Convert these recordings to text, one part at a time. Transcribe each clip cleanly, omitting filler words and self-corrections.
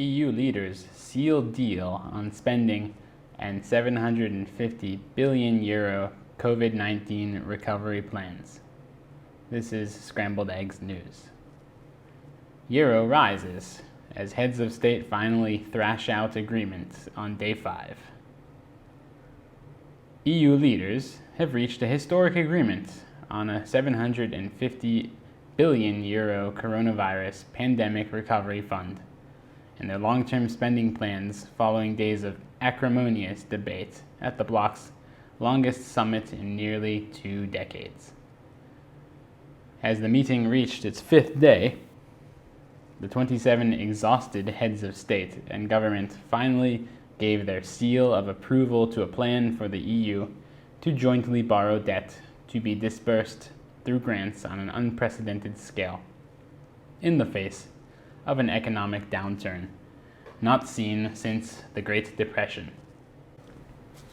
EU leaders seal deal on spending and €750 billion COVID-19 recovery plans. This is Scrambled Eggs News. Euro rises as heads of state finally thrash out agreements on day 5. EU leaders have reached a historic agreement on a €750 billion coronavirus pandemic recovery fund and their long-term spending plans following days of acrimonious debate at the bloc's longest summit in nearly 2 decades. As the meeting reached its 5th day, the 27 exhausted heads of state and government finally gave their seal of approval to a plan for the EU to jointly borrow debt to be disbursed through grants on an unprecedented scale, in the face of an economic downturn not seen since the Great Depression.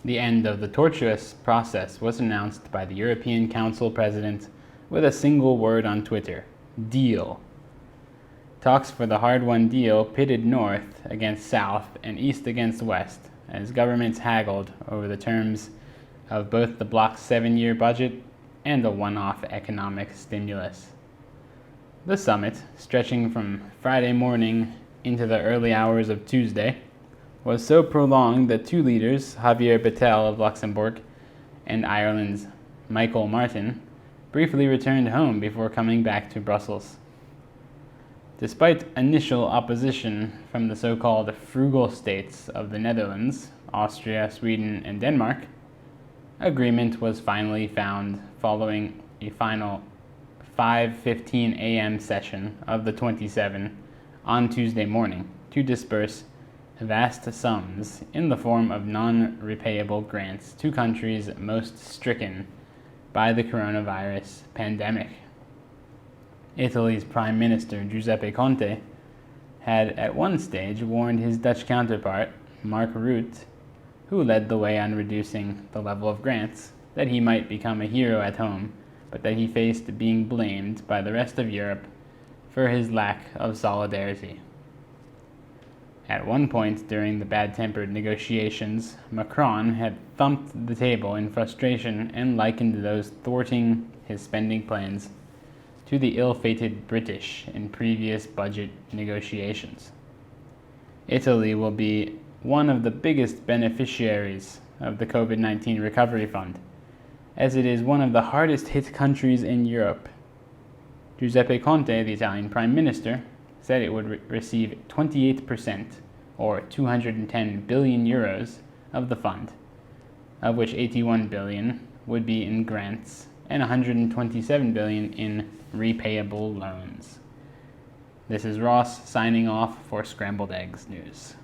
The end of the tortuous process was announced by the European Council President with a single word on Twitter: deal. Talks for the hard-won deal pitted North against South and East against West as governments haggled over the terms of both the bloc's 7-year budget and a one-off economic stimulus. The summit, stretching from Friday morning into the early hours of Tuesday, was so prolonged that 2 leaders, Javier Bettel of Luxembourg and Ireland's Michael Martin, briefly returned home before coming back to Brussels. Despite initial opposition from the so-called frugal states of the Netherlands, Austria, Sweden, and Denmark, agreement was finally found following a final 5:15 a.m. session of the 27 on Tuesday morning to disperse vast sums in the form of non-repayable grants to countries most stricken by the coronavirus pandemic. Italy's Prime Minister Giuseppe Conte had at one stage warned his Dutch counterpart, Mark Rutte, who led the way on reducing the level of grants, that he might become a hero at home, but that he faced being blamed by the rest of Europe for his lack of solidarity. At one point during the bad-tempered negotiations, Macron had thumped the table in frustration and likened those thwarting his spending plans to the ill-fated British in previous budget negotiations. Italy will be one of the biggest beneficiaries of the COVID-19 recovery fund, as it is one of the hardest hit countries in Europe. Giuseppe Conte, the Italian Prime Minister, said it would receive 28%, or €210 billion, of the fund, of which $81 billion would be in grants and $127 billion in repayable loans. This is Ross signing off for Scrambled Eggs News.